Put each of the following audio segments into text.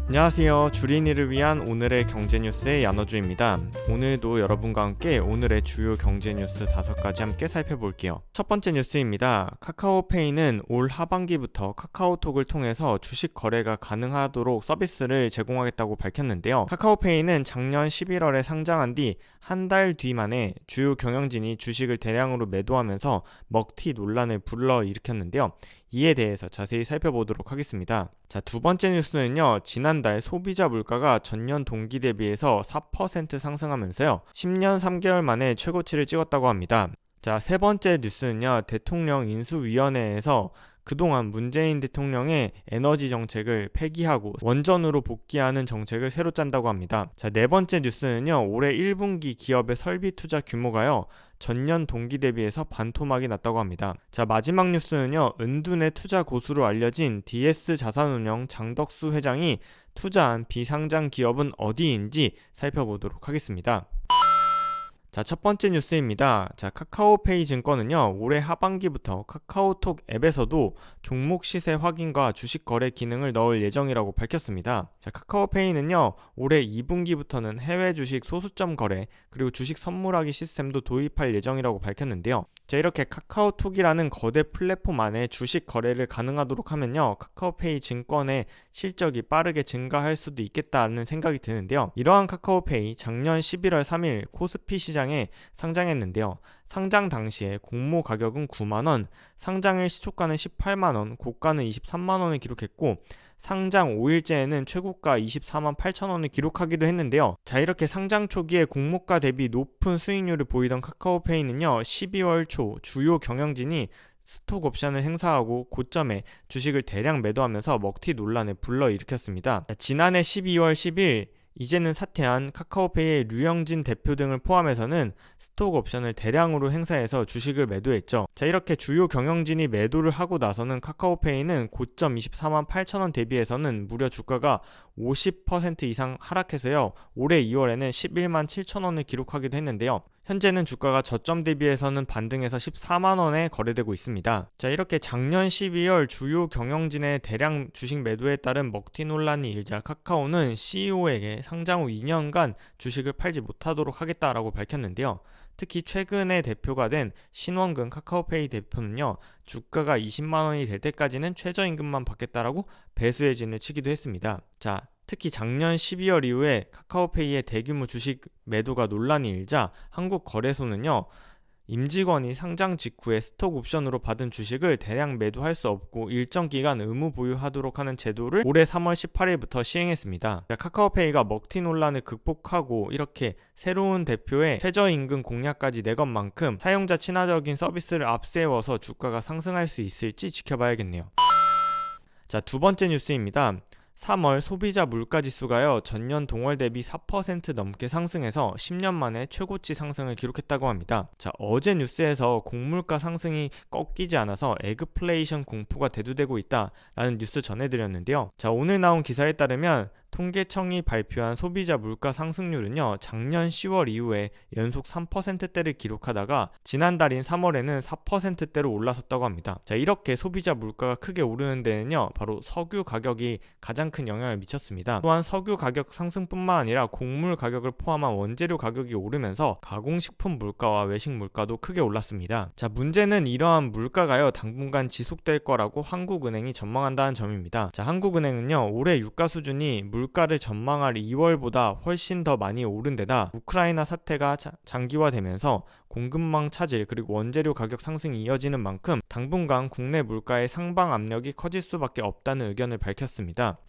안녕하세요. 주린이를 위한 오늘의 경제 뉴스의 야너주입니다. 오늘도 여러분과 함께 오늘의 주요 경제 뉴스 5가지 함께 살펴볼게요. 첫 번째 뉴스입니다. 카카오페이는 올 하반기부터 카카오톡을 통해서 주식 거래가 가능하도록 서비스를 제공하겠다고 밝혔는데요. 카카오페이는 작년 11월에 상장한 뒤 한 달 뒤 만에 주요 경영진이 주식을 대량으로 매도하면서 먹튀 논란을 불러일으켰는데요. 이에 대해서 자세히 살펴보도록 하겠습니다. 자, 두 번째 뉴스는요. 지난달 소비자 물가가 전년 동기 대비해서 4% 상승하면서요. 10년 3개월 만에 최고치를 찍었다고 합니다. 자, 세 번째 뉴스는요. 대통령 인수위원회에서 그동안 문재인 대통령의 에너지 정책을 폐기하고 원전으로 복귀하는 정책을 새로 짠다고 합니다. 자, 네 번째 뉴스는요. 올해 1분기 기업의 설비 투자 규모가요. 전년 동기 대비해서 반토막이 났다고 합니다. 자, 마지막 뉴스는요. 은둔의 투자 고수로 알려진 DS 자산운용 장덕수 회장이 투자한 비상장 기업은 어디인지 살펴보도록 하겠습니다. 자, 첫 번째 뉴스입니다. 자, 카카오페이 증권은요, 올해 하반기부터 카카오톡 앱에서도 종목 시세 확인과 주식 거래 기능을 넣을 예정이라고 밝혔습니다. 자, 카카오페이는요, 올해 2분기부터는 해외 주식 소수점 거래, 그리고 주식 선물하기 시스템도 도입할 예정이라고 밝혔는데요. 자, 이렇게 카카오톡이라는 거대 플랫폼 안에 주식 거래를 가능하도록 하면요, 카카오페이 증권의 실적이 빠르게 증가할 수도 있겠다는 생각이 드는데요. 이러한 카카오페이 작년 11월 3일 코스피 시장에 상장했는데요. 상장 당시에 공모 가격은 9만원, 상장일 시초가는 18만원, 고가는 23만원을 기록했고 상장 5일째에는 최고가 24만 8천원을 기록하기도 했는데요. 자, 이렇게 상장 초기에 공모가 대비 높은 수익률을 보이던 카카오페이는요. 12월 초 주요 경영진이 스톡 옵션을 행사하고 고점에 주식을 대량 매도하면서 먹튀 논란을 불러일으켰습니다. 지난해 12월 10일 이제는 사퇴한 카카오페이의 류영진 대표 등을 포함해서는 스톡 옵션을 대량으로 행사해서 주식을 매도했죠. 자, 이렇게 주요 경영진이 매도를 하고 나서는 카카오페이는 고점 24만 8천원 대비해서는 무려 주가가 50% 이상 하락해서요. 올해 2월에는 11만 7천원을 기록하기도 했는데요. 현재는 주가가 저점 대비해서는 반등해서 14만원에 거래되고 있습니다. 자, 이렇게 작년 12월 주요 경영진의 대량 주식 매도에 따른 먹튀 논란이 일자 카카오는 CEO에게 상장 후 2년간 주식을 팔지 못하도록 하겠다라고 밝혔는데요. 특히 최근에 대표가 된 신원근 카카오페이 대표는요. 주가가 20만원이 될 때까지는 최저임금만 받겠다라고 배수의 진을 치기도 했습니다. 자, 특히 작년 12월 이후에 카카오페이의 대규모 주식 매도가 논란이 일자 한국거래소는요. 임직원이 상장 직후에 스톡 옵션으로 받은 주식을 대량 매도할 수 없고 일정 기간 의무 보유하도록 하는 제도를 올해 3월 18일부터 시행했습니다. 카카오페이가 먹튀 논란을 극복하고 이렇게 새로운 대표의 최저임금 공약까지 내건 만큼 사용자 친화적인 서비스를 앞세워서 주가가 상승할 수 있을지 지켜봐야겠네요. 자, 두 번째 뉴스입니다. 3월 소비자 물가지수가요. 전년 동월 대비 4% 넘게 상승해서 10년 만에 최고치 상승을 기록했다고 합니다. 자, 어제 뉴스에서 곡물가 상승이 꺾이지 않아서 에그플레이션 공포가 대두되고 있다라는 뉴스 전해드렸는데요. 자, 오늘 나온 기사에 따르면 통계청이 발표한 소비자 물가 상승률은요. 작년 10월 이후에 연속 3%대를 기록하다가 지난달인 3월에는 4%대로 올라섰다고 합니다. 자, 이렇게 소비자 물가가 크게 오르는 데는요. 바로 석유 가격이 가장 큰 영향을 미쳤습니다. 또한 석유 가격 상승뿐만 아니라 곡물 가격을 포함한 원재료 가격이 오르면서 가공식품 물가와 외식 물가도 크게 올랐습니다. 자, 문제는 이러한 물가가요. 당분간 지속될 거라고 한국은행이 전망한다는 점입니다. 자, 한국은행은요. 올해 유가 수준이 물가를 전망할 2월보다 훨씬 더 많이 오른 데다 우크라이나 사태가 장기화되면서 공급망 차질 그리고 원재료 가격 상승이 이어지는 만큼 당분간 국내 물가의 상방 압력이 커질 수밖에 없다는 의견을 밝혔습니다.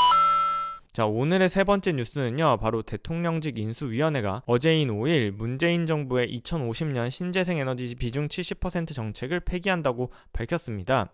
자, 오늘의 세 번째 뉴스는요. 바로 대통령직 인수위원회가 어제인 5일 문재인 정부의 2050년 신재생에너지 비중 70% 정책을 폐기한다고 밝혔습니다.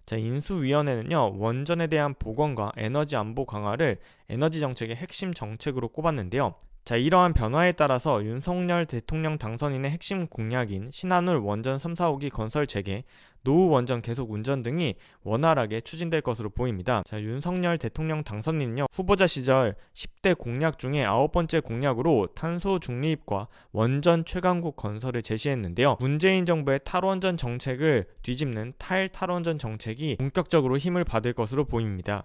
자, 인수위원회는요. 원전에 대한 복원과 에너지 안보 강화를 에너지 정책의 핵심 정책으로 꼽았는데요. 자, 이러한 변화에 따라서 윤석열 대통령 당선인의 핵심 공약인 신한울 원전 3, 4호기 건설 재개, 노후 원전 계속 운전 등이 원활하게 추진될 것으로 보입니다. 자, 윤석열 대통령 당선인은요, 후보자 시절 10대 공약 중에 9번째 공약으로 탄소 중립과 원전 최강국 건설을 제시했는데요. 문재인 정부의 탈원전 정책을 뒤집는 탈원전 정책이 본격적으로 힘을 받을 것으로 보입니다.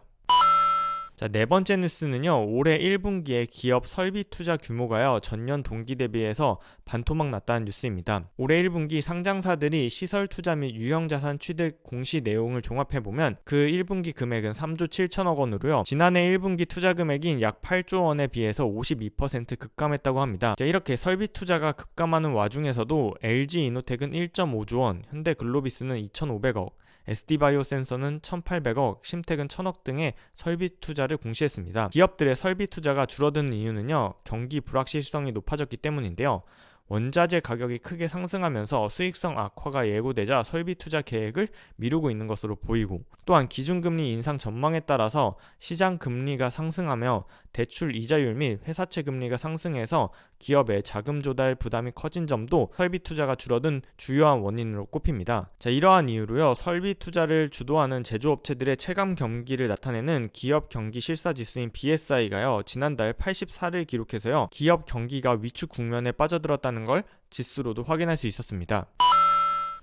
자, 네 번째 뉴스는요. 올해 1분기에 기업 설비 투자 규모가요. 전년 동기 대비해서 반토막 났다는 뉴스입니다. 올해 1분기 상장사들이 시설 투자 및 유형자산 취득 공시 내용을 종합해보면 그 1분기 금액은 3조 7천억 원으로요. 지난해 1분기 투자 금액인 약 8조 원에 비해서 52% 급감했다고 합니다. 자, 이렇게 설비 투자가 급감하는 와중에서도 LG이노텍은 1.5조 원, 현대글로비스는 2,500억, SD바이오센서는 1,800억, 심텍은 1,000억 등의 설비 투자를 공시했습니다. 기업들의 설비 투자가 줄어드는 이유는요, 경기 불확실성이 높아졌기 때문인데요. 원자재 가격이 크게 상승하면서 수익성 악화가 예고되자 설비 투자 계획을 미루고 있는 것으로 보이고, 또한 기준금리 인상 전망에 따라서 시장 금리가 상승하며 대출 이자율 및 회사채 금리가 상승해서 기업의 자금 조달 부담이 커진 점도 설비 투자가 줄어든 주요한 원인으로 꼽힙니다. 자, 이러한 이유로요, 설비 투자를 주도하는 제조업체들의 체감 경기를 나타내는 기업 경기 실사 지수인 BSI가요, 지난달 84를 기록해서요, 기업 경기가 위축 국면에 빠져들었다는 걸 지수로도 확인할 수 있었습니다.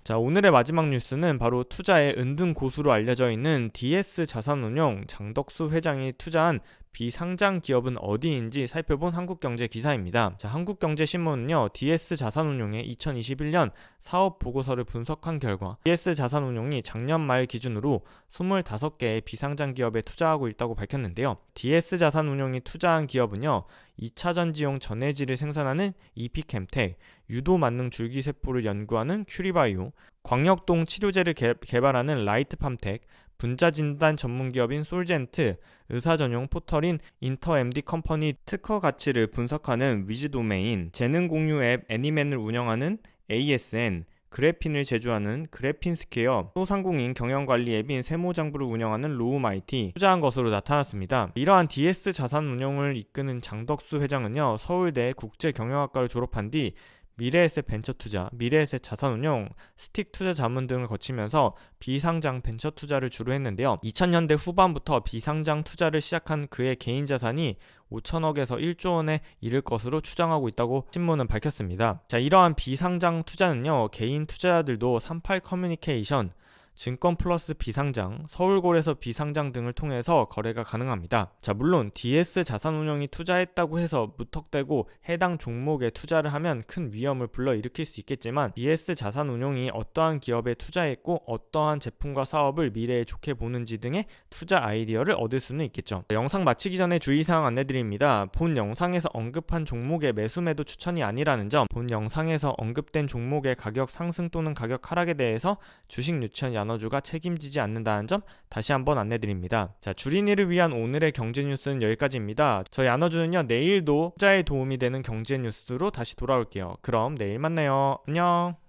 자, 오늘의 마지막 뉴스는 바로 투자의 은둔 고수로 알려져 있는 DS 자산운용 장덕수 회장이 투자한 비상장 기업은 어디인지 살펴본 한국경제 기사입니다. 자, 한국경제신문은요, DS 자산운용의 2021년 사업 보고서를 분석한 결과 DS 자산운용이 작년 말 기준으로 25개의 비상장 기업에 투자하고 있다고 밝혔는데요. DS 자산운용이 투자한 기업은요, 2차 전지용 전해질을 생산하는 이피캠텍, 유도 만능 줄기세포를 연구하는 큐리바이오, 광역동 치료제를 개발하는 라이트팜텍, 분자진단 전문기업인 솔젠트, 의사전용 포털인 인터MD 컴퍼니 특허 가치를 분석하는 위즈도메인, 재능 공유 앱 애니맨을 운영하는 ASN, 그래핀을 제조하는 그래핀스퀘어, 소상공인 경영관리 앱인 세모장부를 운영하는 로우마이티 투자한 것으로 나타났습니다. 이러한 DS 자산운용을 이끄는 장덕수 회장은요, 서울대 국제경영학과를 졸업한 뒤 미래에셋 벤처투자, 미래에셋 자산운용, 스틱투자 자문 등을 거치면서 비상장 벤처 투자를 주로 했는데요. 2000년대 후반부터 비상장 투자를 시작한 그의 개인 자산이 5천억에서 1조 원에 이를 것으로 추정하고 있다고 신문은 밝혔습니다. 자, 이러한 비상장 투자는요, 개인 투자자들도 38 커뮤니케이션, 증권 플러스 비상장, 서울고래서 비상장 등을 통해서 거래가 가능합니다. 자, 물론 DS 자산운용이 투자했다고 해서 무턱대고 해당 종목에 투자를 하면 큰 위험을 불러일으킬 수 있겠지만, DS 자산운용이 어떠한 기업에 투자했고 어떠한 제품과 사업을 미래에 좋게 보는지 등의 투자 아이디어를 얻을 수는 있겠죠. 영상 마치기 전에 주의사항 안내드립니다. 본 영상에서 언급한 종목의 매수 매도 추천이 아니라는 점, 본 영상에서 언급된 종목의 가격 상승 또는 가격 하락에 대해서 주식 유치원 야너주가 책임지지 않는다는 점 다시 한번 안내드립니다. 자, 주린이를 위한 오늘의 경제 뉴스는 여기까지입니다. 저희 야너주는요, 내일도 투자에 도움이 되는 경제 뉴스로 다시 돌아올게요. 그럼 내일 만나요. 안녕.